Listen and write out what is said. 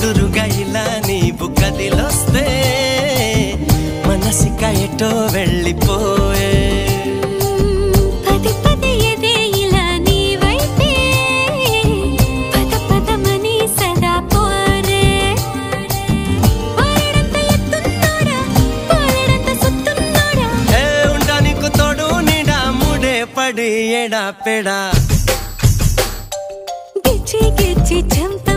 ఎదురుగా ఇలా నీవు కదిలొస్తే మనసిక ఎటో వెళ్ళిపోయే ఎడా పెడా గిచ్చి గిచ్చి చంప